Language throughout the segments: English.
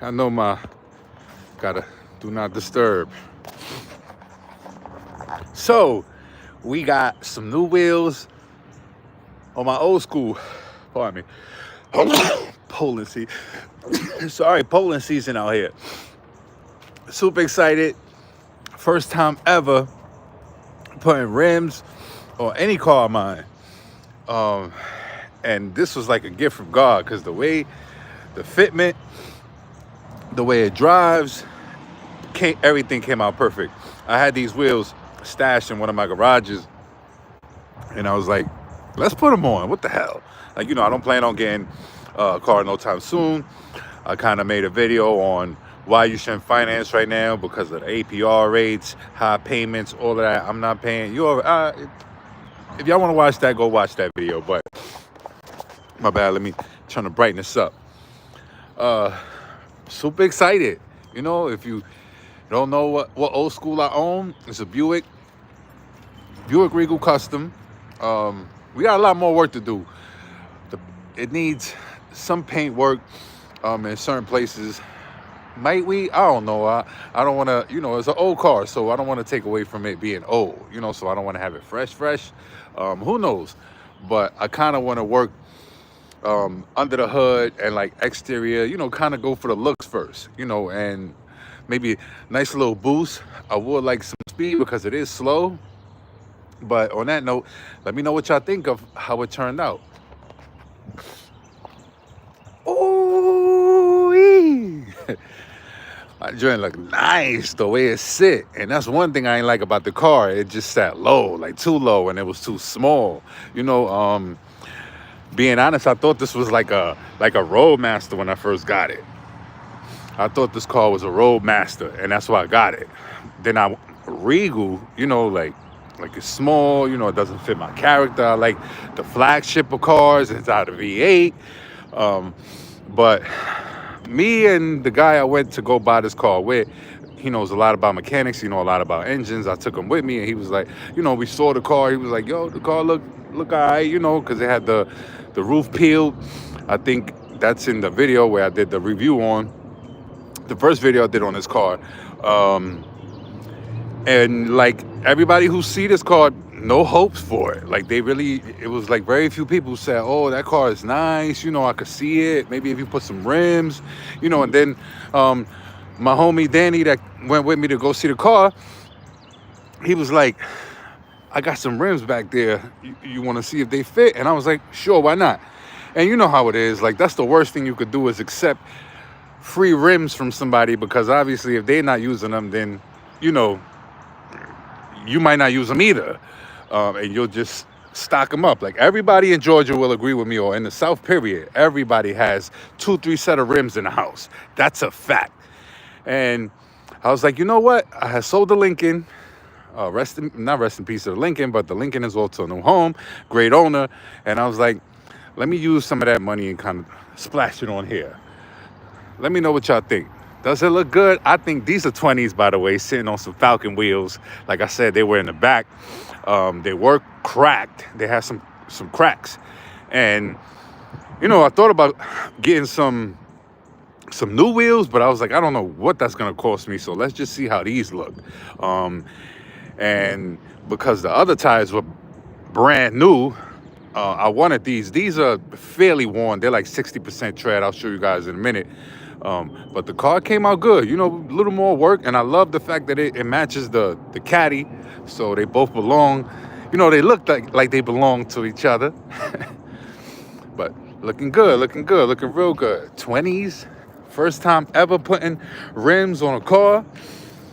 I know my gotta do not disturb. So we got some new wheels on my old school. Pardon me. Polling season. Sorry, polling season out here. Super excited. First time ever putting rims on any car of mine. Um, and this was like a gift from God because the way the fitment, the way it drives, everything came out perfect. I had these wheels stashed in one of my garages, and I was like, let's put them on. What the hell? Like, I don't plan on getting a car no time soon. I kind of made a video on why you shouldn't finance right now because of the APR rates, high payments, all of that. I'm not paying. If y'all want to watch that, go watch that video. But my bad. Let me turn the brightness up. Super excited. If you don't know what old school I own, it's a Buick Regal Custom. We got a lot more work to do. It needs some paint work in certain places. Might we? I don't know. I don't want to, it's an old car, so I don't want to take away from it being old, so I don't want to have it fresh. Who knows? But I kind of want to work under the hood and like exterior, kind of go for the looks first, and maybe a nice little boost. I would like some speed because it is slow. But on that note, let me know what y'all think of how it turned out. Oh, my joint look nice the way it sit, and that's one thing I ain't like about the car. It just sat low, like too low, and it was too small. Being honest, I thought this was like a Roadmaster when I first got it. I thought this car was a Roadmaster, and that's why I got it. Then Regal, like it's small, it doesn't fit my character. I like the flagship of cars. It's out of V8. But me and the guy I went to go buy this car with, he knows a lot about mechanics, a lot about engines. I took him with me, and he was like, we saw the car. He was like, yo, the car look all right, because it had the roof peeled. I think that's in the video where I did the review on. The first video I did on this car. And like everybody who see this car, no hopes for it. Like it was like very few people who said, oh, that car is nice. I could see it. Maybe if you put some rims, and then my homie Danny that went with me to go see the car, he was like, I got some rims back there. You want to see if they fit? And I was like, sure, why not? And you know how it is. Like, that's the worst thing you could do is accept free rims from somebody, because obviously if they're not using them, then, you might not use them either. And you'll just stock them up. Like, everybody in Georgia will agree with me, or in the South period, everybody has 2-3 set of rims in the house. That's a fact. And I was like, you know what? I had sold the Lincoln. Not rest in peace to the Lincoln, but the Lincoln is also a new home, great owner. And I was like, let me use some of that money and kind of splash it on here. Let me know what y'all think. Does it look good? I think these are 20s, by the way, sitting on some Falcon wheels. Like I said, they were in the back. They were cracked. They had some cracks. And, I thought about getting some new wheels, but I was like, I don't know what that's going to cost me. So let's just see how these look. And because the other tires were brand new, I wanted these. These are fairly worn. They're like 60% tread. I'll show you guys in a minute. But the car came out good. A little more work. And I love the fact that it matches the Caddy. So they both belong. They look like they belong to each other. But looking good, looking real good. 20s. First time ever putting rims on a car.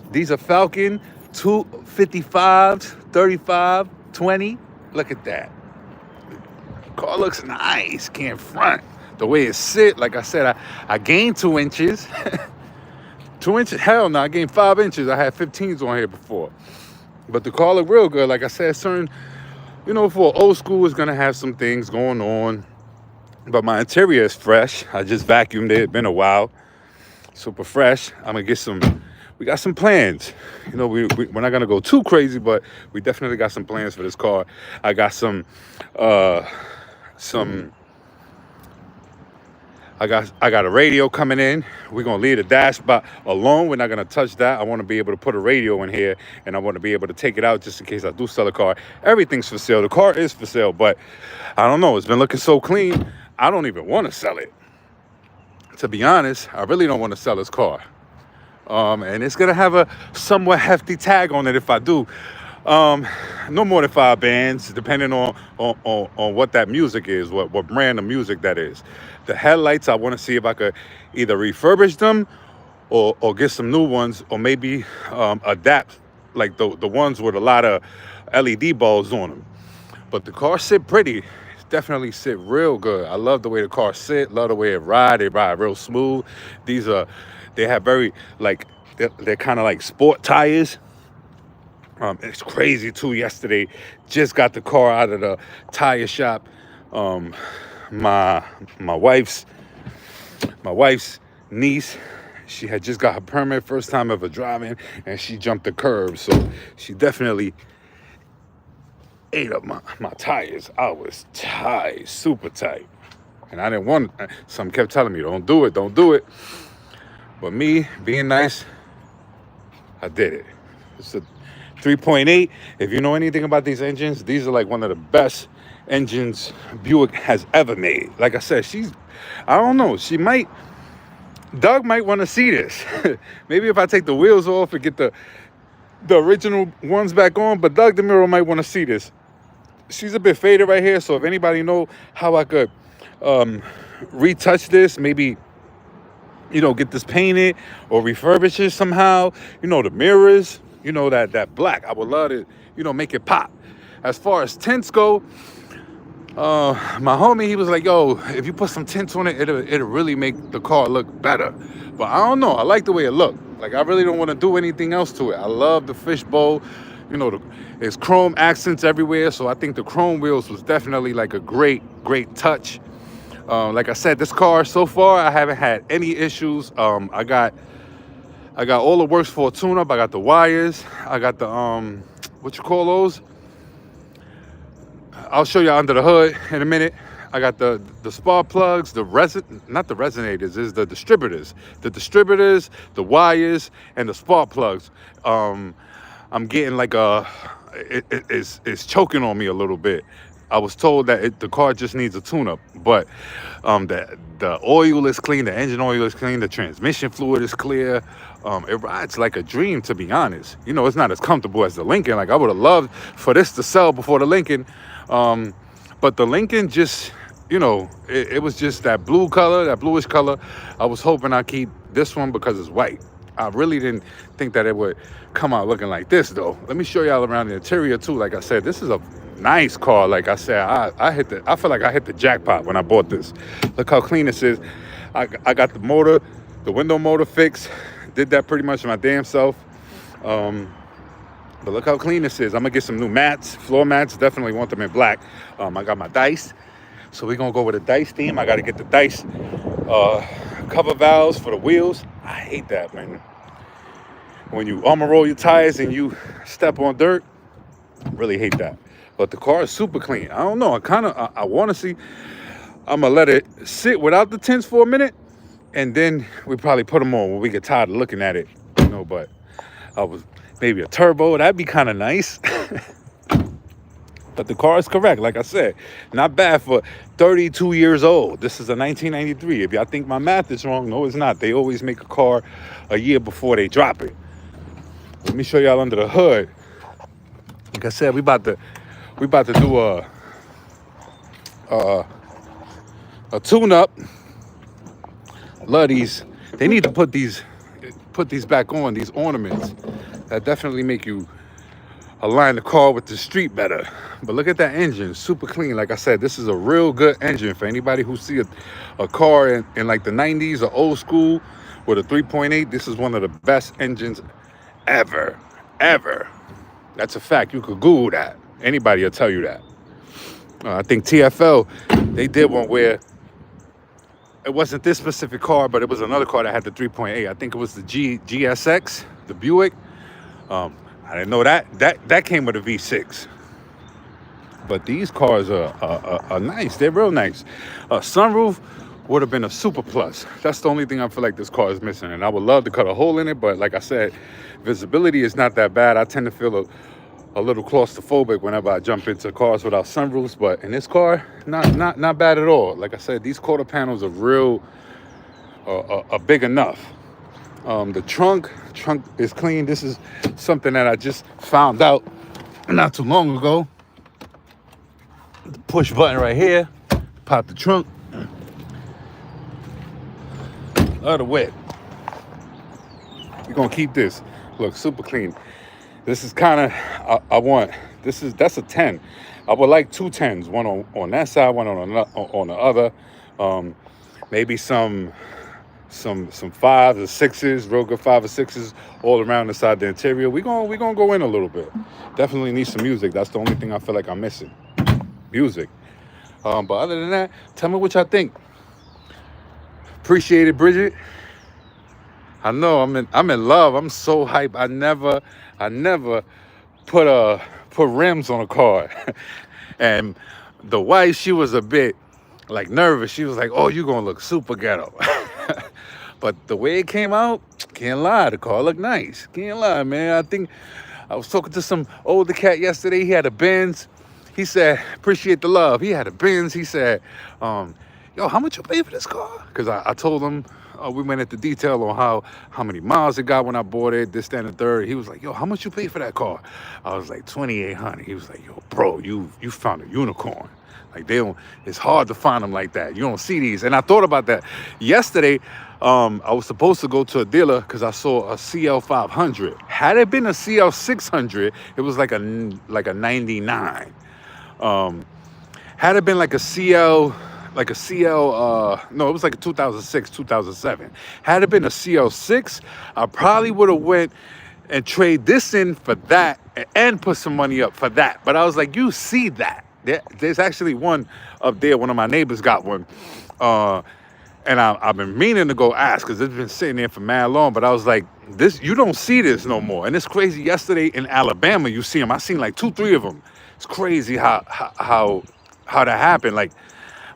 These are Falcon 255s, 35, 20. Look at that. Car looks nice. Can't front. The way it sit, like I said, I gained 2 inches. 2 inches? Hell no, I gained 5 inches. I had 15s on here before. But the car looked real good. Like I said, certain, for old school, it's going to have some things going on. But my interior is fresh. I just vacuumed it. It's been a while. Super fresh. I'm going to get we got some plans. We're not going to go too crazy, but we definitely got some plans for this car. I got some I got a radio coming in. We're gonna leave the dashboard alone. We're not gonna touch that. I want to be able to put a radio in here, and I want to be able to take it out just in case I do sell a car. Everything's for sale. The car is for sale, but I don't know. It's been looking so clean. I don't even want to sell it. To be honest, I really don't want to sell this car. And it's gonna have a somewhat hefty tag on it if I do. No more than 5 bands, depending on what that music is, what brand of music that is. The headlights, I want to see if I could either refurbish them or get some new ones, or maybe adapt like the ones with a lot of LED bulbs on them. But the cars sit pretty. Definitely sit real good. I love the way the cars sit. Love the way it ride. They ride real smooth. They have very like they're kind of like sport tires. It's crazy too. Yesterday, just got the car out of the tire shop. My wife's niece, she had just got her permit, first time ever driving, and she jumped the curb. So she definitely ate up my tires. I was tight, super tight, and I didn't want. Some kept telling me, "Don't do it, don't do it." But me being nice, I did it. It's a 3.8. If you know anything about these engines, these are like one of the best engines Buick has ever made. Like I said, I don't know, Doug might want to see this. Maybe if I take the wheels off and get the original ones back on, but Doug DeMuro might want to see this. She's a bit faded right here, so if anybody know how I could retouch this, maybe get this painted or refurbish it somehow. The mirrors, that black. I would love to, make it pop. As far as tints go, my homie, he was like, yo, if you put some tints on it, it'll really make the car look better. But I don't know. I like the way it looked. Like, I really don't want to do anything else to it. I love the fishbowl. There's chrome accents everywhere. So I think the chrome wheels was definitely like a great touch. Like I said, this car so far, I haven't had any issues. I got all the works for a tune-up. I got the wires. I got the what you call those? I'll show you under the hood in a minute. I got the spark plugs, not the resonators, is the distributors. The distributors, the wires, and the spark plugs. I'm getting like it's choking on me a little bit. I was told that the car just needs a tune-up, but the oil is clean, the engine oil is clean, the transmission fluid is clear. It rides like a dream, to be honest. It's not as comfortable as the Lincoln. Like, I would have loved for this to sell before the Lincoln, but the Lincoln just, it was just that blue color, that bluish color. I was hoping I'd keep this one because it's white. I really didn't think that it would come out looking like this, though. Let me show y'all around the interior too. Like I said, this is a nice car. Like I said, I feel like I hit the jackpot when I bought this. Look how clean this is. I got the motor, the window motor fixed. Did that pretty much my damn self. But look how clean this is. I'm gonna get some new mats, floor mats. Definitely want them in black. I got my dice, so we're gonna go with a dice theme. I gotta get the dice cover valves for the wheels. I hate that, man. When you armor roll your tires and you step on dirt, really hate that. But the car is super clean. I don't know. I want to see. I'm gonna let it sit without the tints for a minute, and then we probably put them on when we get tired of looking at it. But I was maybe a turbo. That'd be kind of nice. But the car is correct. Like I said, not bad for 32 years old. This is a 1993. If y'all think my math is wrong, no, it's not. They always make a car a year before they drop it. Let me show y'all under the hood. Like I said, we about to do a tune-up. Love these. They need to put these back on, these ornaments. That definitely make you align the car with the street better. But look at that engine, super clean. Like I said, this is a real good engine for anybody who see a car in like the 90s or old school with a 3.8. This is one of the best engines ever. That's a fact. You could Google that. Anybody will tell you that. I think TFL, they did one where it wasn't this specific car, but it was another car that had the 3.8. I think it was the GSX, the Buick. I didn't know that came with a V6. But these cars are nice. They're real nice. Sunroof would have been a super plus. That's the only thing I feel like this car is missing. And I would love to cut a hole in it, but like I said, visibility is not that bad. I tend to feel a little claustrophobic whenever I jump into cars without sunroofs, but in this car, not bad at all. Like I said, these quarter panels are real, are big enough. The trunk is clean. This is something that I just found out not too long ago. The push button right here, pop the trunk. Other wet. We're gonna keep this. Look, super clean. This is kind of, I want, that's a 10. I would like 2 10s, one on that side, one on the other. Maybe some 5s or 6s, real good 5 or 6s all around inside the interior. We're gonna go in a little bit. Definitely need some music. That's the only thing I feel like I'm missing. Music. But other than that, tell me what y'all think. Appreciate it, Bridget. I know I'm in love. I'm so hyped. I never put rims on a car. And the wife, she was a bit like nervous. She was like, "Oh, you're gonna look super ghetto." But the way it came out, can't lie, the car looked nice. Can't lie, man. I think I was talking to some older cat yesterday. He had a Benz. He said, "Appreciate the love." He had a Benz. He said, "Yo, how much you pay for this car?" Because I told him, we went into detail on how many miles it got when I bought it, this, that, and the third. He was like, "Yo, how much you pay for that car?" I was like, $2,800. He was like, "Yo, bro, you found a unicorn. Like it's hard to find them like that. You don't see these." And I thought about that yesterday. I was supposed to go to a dealer because I saw a CL500. Had it been a CL600, it was like a 99. Had it been like a CL, no, it was like a 2006, 2007. Had it been a CL6, I probably would have went and trade this in for that and put some money up for that. But I was like, you see that. There's actually one up there. One of my neighbors got one. And I've been meaning to go ask because it's been sitting there for mad long. But I was like, you don't see this no more. And it's crazy. Yesterday in Alabama, you see them. I seen like 2, 3 of them. It's crazy how that happened. Like,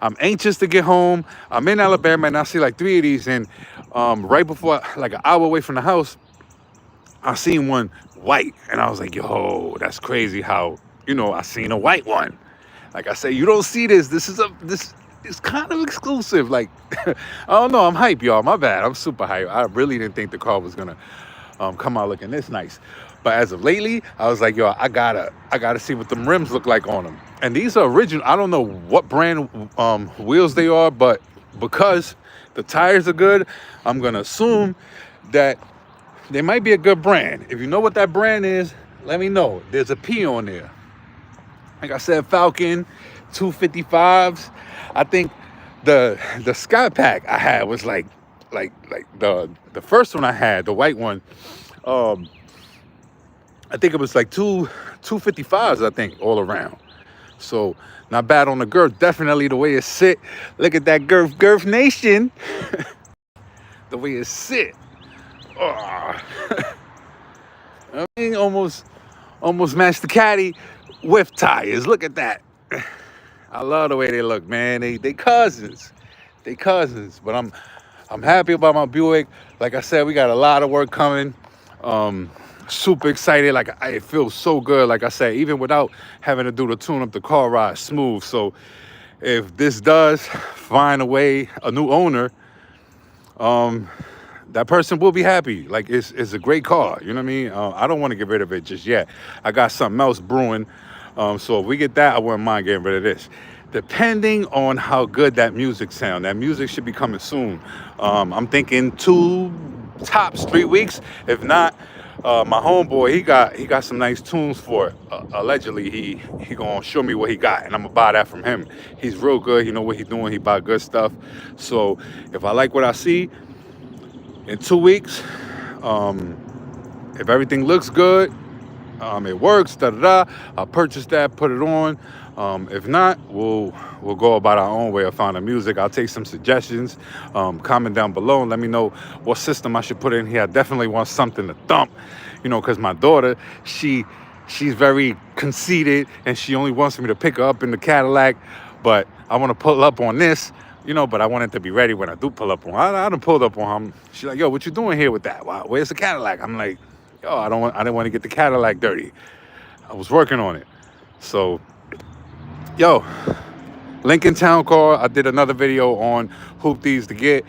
I'm anxious to get home. I'm in Alabama and I see like 3 of these. And right before, like an hour away from the house, I seen one white. And I was like, yo, that's crazy how, I seen a white one. Like I say, you don't see this. This is kind of exclusive. Like, I don't know. I'm hype, y'all. My bad. I'm super hype. I really didn't think the car was going to come out looking this nice. But as of lately, I was like, yo, I gotta see what them rims look like on them. And these are original. I don't know what brand wheels they are, but because the tires are good, I'm gonna assume that they might be a good brand. If you know what that brand is, let me know. There's a P on there. Like I said, Falcon 255s. I think the Sky Pack I had was like the first one I had, the white one. I think it was like 255s, I think, all around. So not bad on the girth. Definitely the way it sit. Look at that girth nation. The way it sit. Oh. I mean, almost matched the caddy with tires. Look at that. I love the way they look, man. They cousins. They cousins. But I'm happy about my Buick. Like I said, we got a lot of work coming. Super excited. Like, it feels so good. Like I said, even without having to do the tune up, the car ride smooth. So if this does find a new owner, that person will be happy. Like, it's a great car. You know what I mean? I don't want to get rid of it just yet. I got something else brewing. So if we get that, I wouldn't mind getting rid of this. Depending on how good that music sound. That music should be coming soon. I'm thinking 2, tops 3 weeks. If not, my homeboy, he got some nice tunes for it. Allegedly, he gonna show me what he got, and I'm gonna buy that from him. He's real good. He know what he's doing. He buy good stuff. So if I like what I see in 2 weeks, if everything looks good, it works, I'll purchase that, put it on. If not, we'll go about our own way of finding music. I'll take some suggestions. Comment down below and let me know what system I should put in here. I definitely want something to thump, because my daughter, she's very conceited and she only wants me to pick her up in the Cadillac. But I want to pull up on this but I wanted to be ready when I do pull up on her. I done pulled up on him. She's like, yo, what you doing here with that? Wow, where's the Cadillac? I'm like, yo, I didn't want to get the Cadillac dirty. I was working on it. So, yo, Lincoln Town Car. I did another video on hoopties to get.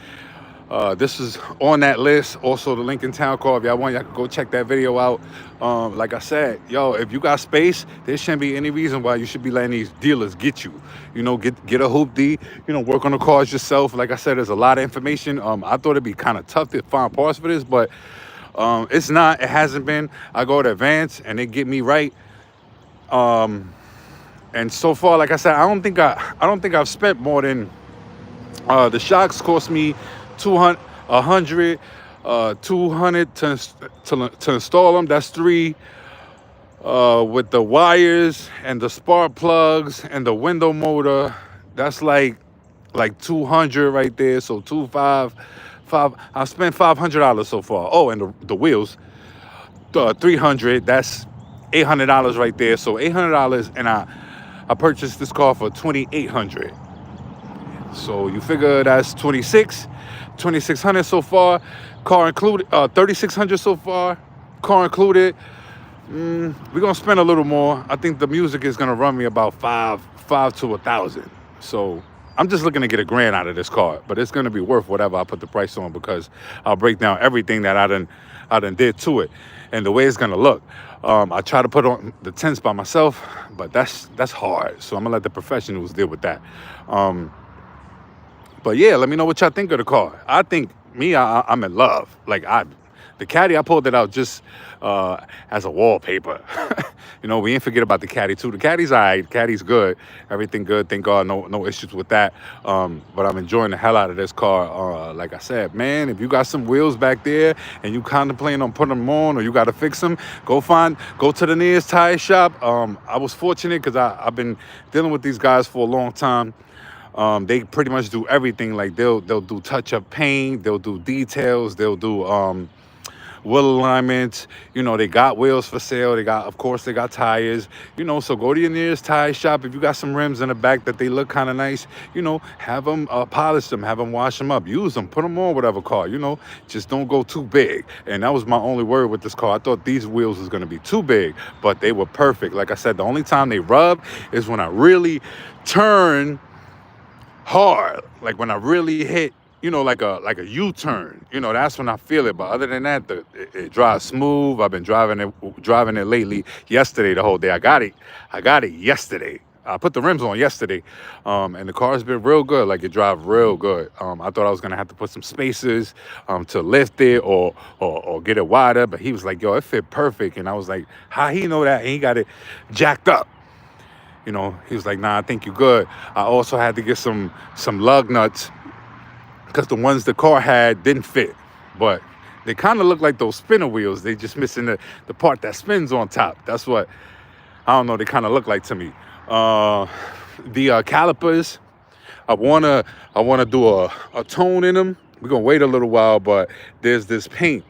This is on that list. Also, the Lincoln Town Car. If y'all want, y'all can go check that video out. Like I said, yo, if you got space, there shouldn't be any reason why you should be letting these dealers get you. Get a hoopty. Work on the cars yourself. Like I said, there's a lot of information. I thought it'd be kind of tough to find parts for this, but it's not. It hasn't been. I go to Advance and they get me right. And so far, like I said, I don't think I've spent more than the shocks cost me 200, 100, 200 to install them. That's three. With the wires and the spark plugs and the window motor, that's like 200 right there. So 5. I spent $500 so far. Oh, and the wheels, 300. That's $800 right there. So $800, and I purchased this car for $2,800. So you figure that's 2,600 so far, car included. 3,600 so far, car included. We're gonna spend a little more. I think the music is gonna run me about five to 1,000. So I'm just looking to get $1,000 out of this car, but it's gonna be worth whatever I put the price on, because I'll break down everything that I done did to it and the way it's gonna look. I try to put on the tints by myself, but that's hard. So I'm gonna let the professionals deal with that. But yeah, let me know what y'all think of the car. I think I'm in love. The Caddy, I pulled it out just as a wallpaper. We ain't forget about the Caddy too. The Caddy's all right. The Caddy's good. Everything good. Thank God, no issues with that. But I'm enjoying the hell out of this car. Like I said, man, if you got some wheels back there and you contemplating on putting them on, or you got to fix them, go to the nearest tire shop. I was fortunate because I've been dealing with these guys for a long time. They pretty much do everything. Like they'll do touch-up paint, they'll do details, they'll do wheel alignments. They got wheels for sale. They got tires. So go to your nearest tire shop. If you got some rims in the back that they look kind of nice, have them polish them, have them wash them up, use them, put them on whatever car. Just don't go too big. And that was my only worry with this car. I thought these wheels was gonna be too big, but they were perfect. Like I said, the only time they rub is when I really turn hard, like when I really hit, like a U-turn. That's when I feel it. But other than that, it drives smooth. I've been driving it lately. Yesterday, the whole day. I got it yesterday. I put the rims on yesterday, and the car's been real good. Like, it drives real good. I thought I was gonna have to put some spacers to lift it or get it wider, but he was like, yo, it fit perfect. And I was like, how he know that? And he got it jacked up. He was like, nah, I think you good. I also had to get some lug nuts, because the ones the car had didn't fit, but they kind of look like those spinner wheels. They just missing the part that spins on top. That's what, I don't know, they kind of look like to me. The calipers, I wanna do a tone in them. We're gonna wait a little while, but there's this paint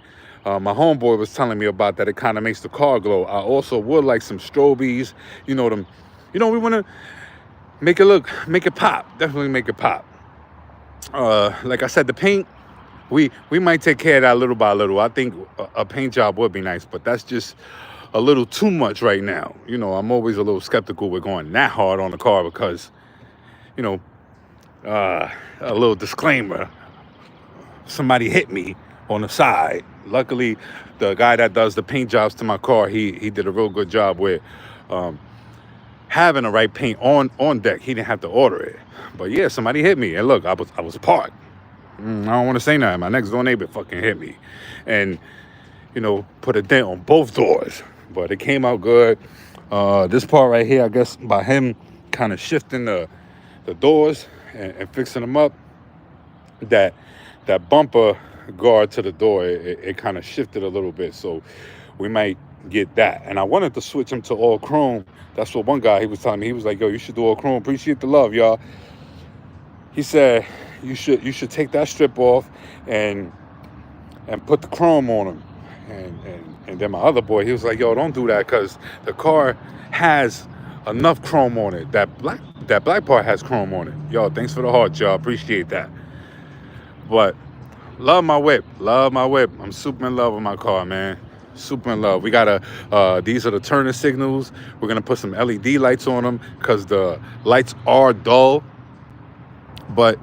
my homeboy was telling me about that. It kind of makes the car glow. I also would like some strobies, them. We want to make it pop. Definitely make it pop. Like I said, the paint, we might take care of that little by little. I think a paint job would be nice, but that's just a little too much right now. I'm always a little skeptical with going that hard on the car, because, a little disclaimer, somebody hit me on the side. Luckily, the guy that does the paint jobs to my car, he did a real good job with having the right paint on deck. He didn't have to order it. But yeah, somebody hit me. And look, I was parked. I don't want to say nothing. My next door neighbor fucking hit me. And, put a dent on both doors. But it came out good. This part right here, I guess by him kind of shifting the doors and fixing them up, that bumper guard to the door, it kind of shifted a little bit. So we might get that. And I wanted to switch them to all chrome. That's what one guy, he was telling me. He was like, yo, you should do all chrome. Appreciate the love, y'all. He said you should take that strip off and put the chrome on them. And then my other boy, he was like, yo, don't do that, because the car has enough chrome on it. That black part has chrome on it. Yo, thanks for the heart, y'all. Appreciate that. But love my whip. Love my whip. I'm super in love with my car, man. Super in love. We got these are the turning signals. We're going to put some LED lights on them because the lights are dull. But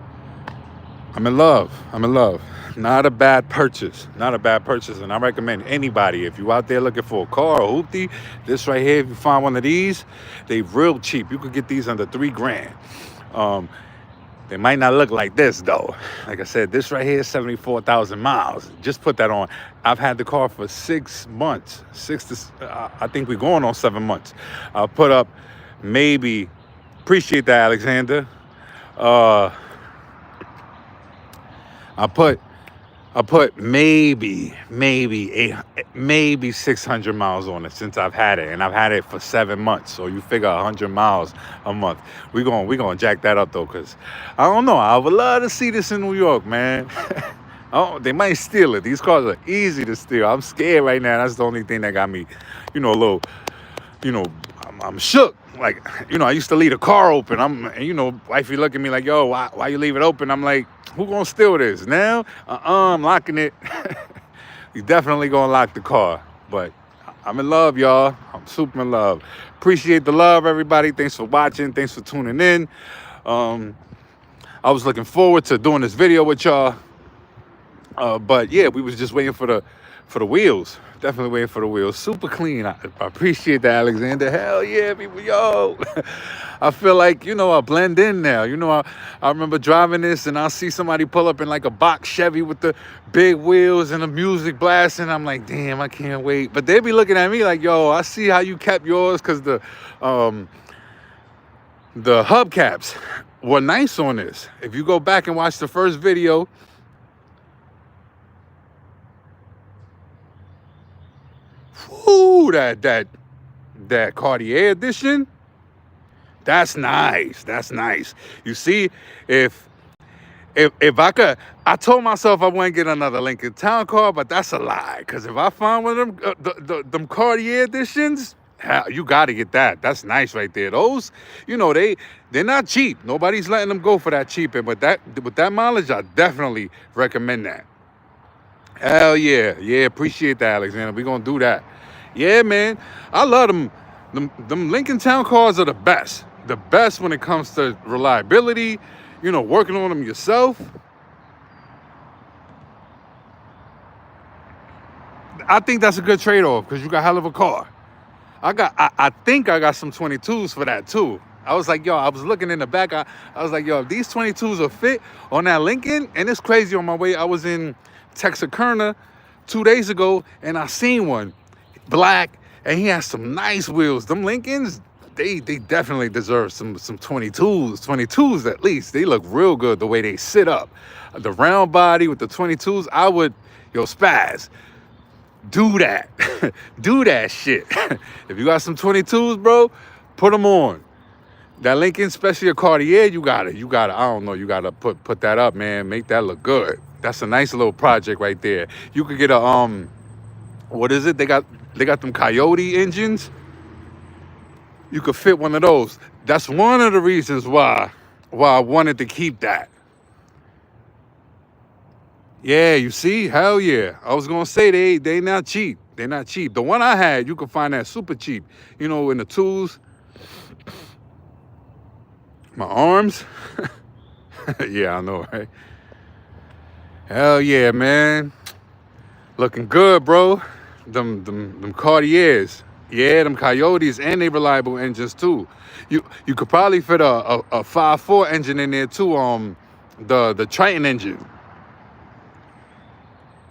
I'm in love. I'm in love. Not a bad purchase. Not a bad purchase. And I recommend anybody, if you out there looking for a car or hoopty, this right here, if you find one of these, they real cheap. You could get these under $3,000. They might not look like this though. Like I said, this right here is 74,000 miles. Just put that on. I've had the car for 6 months. I think we're going on 7 months. I'll put up maybe, appreciate that, Alexander. I put maybe 600 miles on it since I've had it, and I've had it for 7 months. So you figure 100 miles a month. We gonna jack that up though, cause I don't know. I would love to see this in New York, man. Oh, they might steal it. These cars are easy to steal. I'm scared right now. That's the only thing that got me, a little, I'm shook. Like, I used to leave the car open. Wifey look at me like, yo, why you leave it open? I'm like, who gonna steal this? Now, I'm locking it. You definitely gonna lock the car. But I'm in love, y'all. I'm super in love. Appreciate the love, everybody. Thanks for watching. Thanks for tuning in. I was looking forward to doing this video with y'all. But yeah, we was just waiting for the wheels. Definitely waiting for the wheels. Super clean. I appreciate that, Alexander. Hell yeah, people, yo. I feel like, I blend in now. I remember driving this and I'll see somebody pull up in like a box Chevy with the big wheels and the music blasting. I'm like, damn, I can't wait. But they be looking at me like, yo, I see how you kept yours, because the hubcaps were nice on this. If you go back and watch the first video, ooh, that Cartier edition, that's nice. That's nice. You see, if I could, I told myself I wouldn't get another Lincoln Town car, but that's a lie. Because if I find one of them, them Cartier editions, you got to get that. That's nice right there. Those, they're not cheap. Nobody's letting them go for that cheap. And with that mileage, I definitely recommend that. Hell yeah. Yeah, appreciate that, Alexander. We're going to do that. Yeah, man. I love them. Them Lincoln Town cars are the best. The best when it comes to reliability, working on them yourself. I think that's a good trade-off because you got a hell of a car. I think I got some 22s for that too. I was like, yo, I was looking in the back. I was like, yo, if these 22s are fit on that Lincoln, and it's crazy on my way. I was in Texarkana 2 days ago and I seen one, black, and he has some nice wheels. Them Lincolns, they definitely deserve some 22s at least. They look real good the way they sit up. The round body with the 22s, I would, spaz. Do that. Do that shit. If you got some 22s, bro, put them on. That Lincoln, especially a Cartier, you gotta, I don't know, you gotta put that up, man. Make that look good. That's a nice little project right there. You could get a, what is it? They got them Coyote engines. You could fit one of those. That's one of the reasons why I wanted to keep that. Yeah, you see? Hell yeah. I was going to say they not cheap. They're not cheap. The one I had, you could find that super cheap. In the tools. My arms. Yeah, I know, right? Hell yeah, man. Looking good, bro. Them Cartiers. Yeah, them Coyotes, and they reliable engines too. You could probably fit a 5.4 engine in there too. The Triton engine.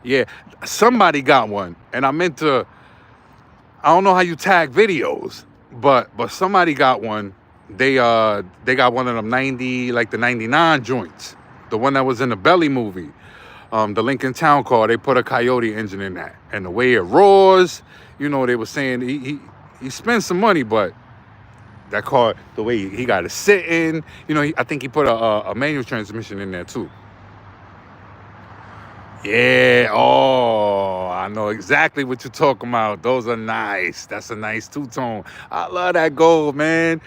Yeah, somebody got one, and I don't know how you tag videos, but somebody got one. They got one of them 90, like the 99 joints, the one that was in the Belly movie, the Lincoln Town car. They put a Coyote engine in that, and the way it roars, they were saying he spent some money, but that car, the way he got to sit in, I think he put a manual transmission in there too. Yeah, oh, I know exactly what you're talking about. Those are nice. That's a nice two-tone. I love that gold, man.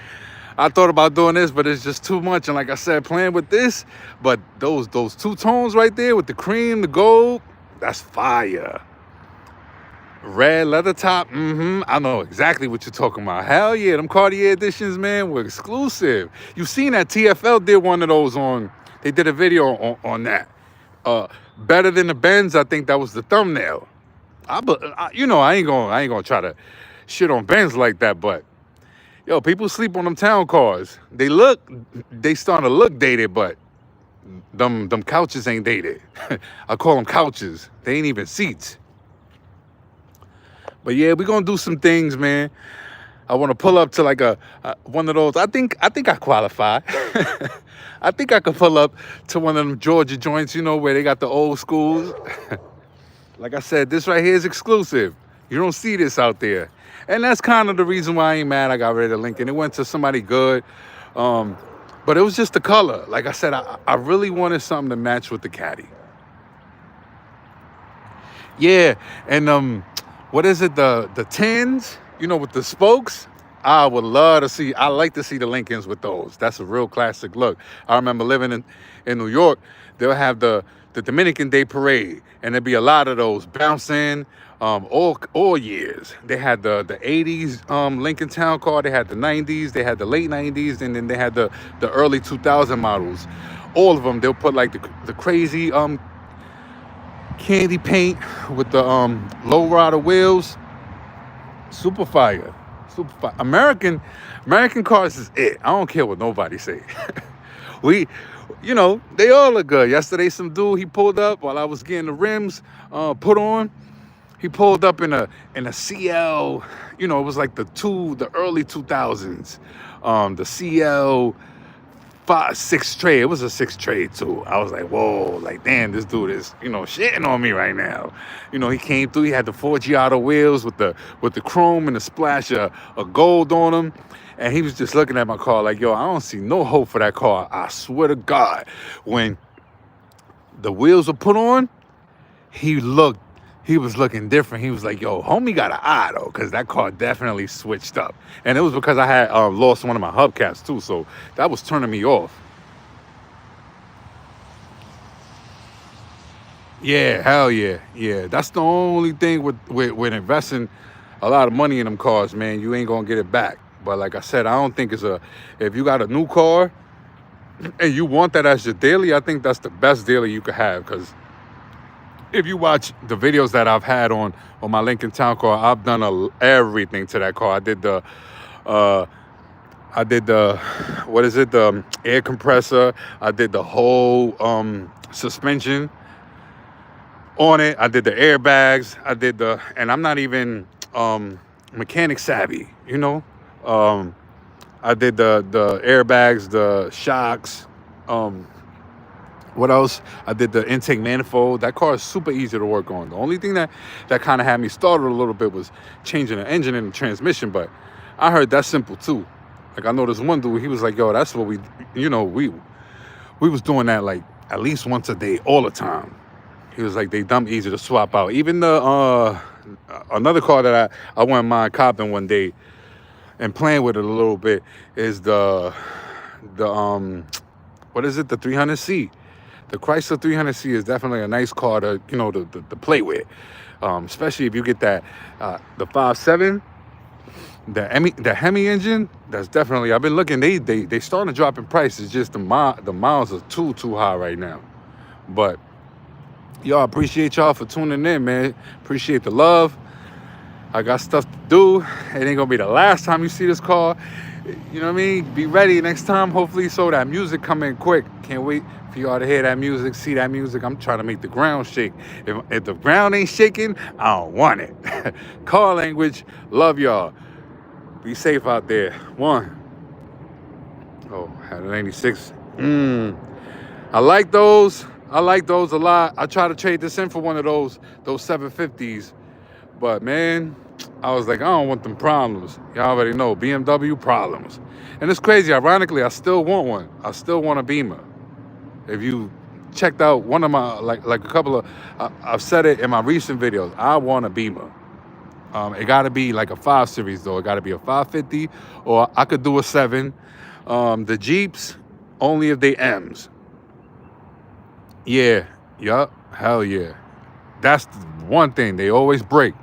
I thought about doing this, but it's just too much. And like I said, playing with this, but those two tones right there with the cream, the gold, that's fire. Red leather top, I know exactly what you're talking about. Hell yeah, them Cartier editions, man, were exclusive. You seen that TFL did one of those on, they did a video on that. Better than the Benz, I think that was the thumbnail. I ain't gonna try to shit on Benz like that, but yo, people sleep on them town cars. They starting to look dated, but them couches ain't dated. I call them couches. They ain't even seats. But yeah, we gonna do some things, man. I want to pull up to like a one of those. I think I qualify. I think I could pull up to one of them Georgia joints, where they got the old schools. Like I said, this right here is exclusive. You don't see this out there. And that's kind of the reason why I ain't mad I got rid of Lincoln. It went to somebody good. But it was just the color. Like I said, I really wanted something to match with the caddy. Yeah, and what is it? The tins, with the spokes. I would love to see. I like to see the Lincolns with those. That's a real classic look. I remember living in New York. They'll have the Dominican Day Parade, and there'd be a lot of those bouncing. All years. They had the 80s Lincoln Town Car. They had the 90s. They had the late 90s, and then they had the early 2000 models. All of them. They'll put like the crazy candy paint with the low rider wheels. Super fire. American cars is it. I don't care what nobody say. They all look good. Yesterday, some dude, he pulled up while I was getting the rims put on. He pulled up in a CL. It was like the early 2000s. The CL 6 tray. It was a 6 tray too. I was like, whoa, like damn, this dude is shitting on me right now. He came through. He had the 4 Giotto wheels with the chrome and the splash of gold on them, and he was just looking at my car like, yo, I don't see no hope for that car. I swear to God, when the wheels were put on, he was looking different. He was like, yo, homie got an eye though, because that car definitely switched up. And it was because I had lost one of my hubcaps too, so that was turning me off. Yeah, hell yeah. Yeah, that's the only thing with investing a lot of money in them cars, man. You ain't gonna get it back. But like I said, I don't think if you got a new car and you want that as your daily, I think that's the best daily you could have, because if you watch the videos that I've had on my Lincoln Town Car, I've done everything to that car. I did the what is it? The air compressor. I did the whole suspension on it. I did the airbags. And I'm not even mechanic savvy, I did the airbags, the shocks. What else? I did the intake manifold. That car is super easy to work on. The only thing that kind of had me started a little bit was changing the engine and the transmission, but I heard that's simple too. Like I know this one dude, he was like, yo, that's what we was doing that like at least once a day, all the time. He was like, they dumb easy to swap out. Even the another car that I wouldn't mind copping one day and playing with it a little bit is the what is it? The 300C. The Chrysler 300C is definitely a nice car to to play with, especially if you get that the 5.7, the Hemi engine. That's definitely, I've been looking. They starting to drop in price. It's just the miles are too high right now. But y'all, appreciate y'all for tuning in, man. Appreciate the love. I got stuff to do. It ain't gonna be the last time you see this car. You know what I mean? Be ready next time. Hopefully, so that music come in quick. Can't wait for y'all to hear that music, see that music. I'm trying to make the ground shake. If the ground ain't shaking, I don't want it. Car language. Love y'all. Be safe out there. One. Oh, had a 96. I like those. I like those a lot. I try to trade this in for one of those 750s. But man, I was like, I don't want them problems. Y'all already know, BMW problems. And it's crazy. Ironically, I still want one. I still want a Beamer. If you checked out one of my like a couple of, I've said it in my recent videos. I want a Beamer. It got to be like a 5 Series though. It got to be a 550, or I could do a 7. The Jeeps only if they M's. Yeah, yup, hell yeah. That's the one thing they always break.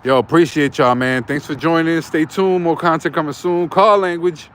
Yo, appreciate y'all, man. Thanks for joining. Stay tuned. More content coming soon. Car language.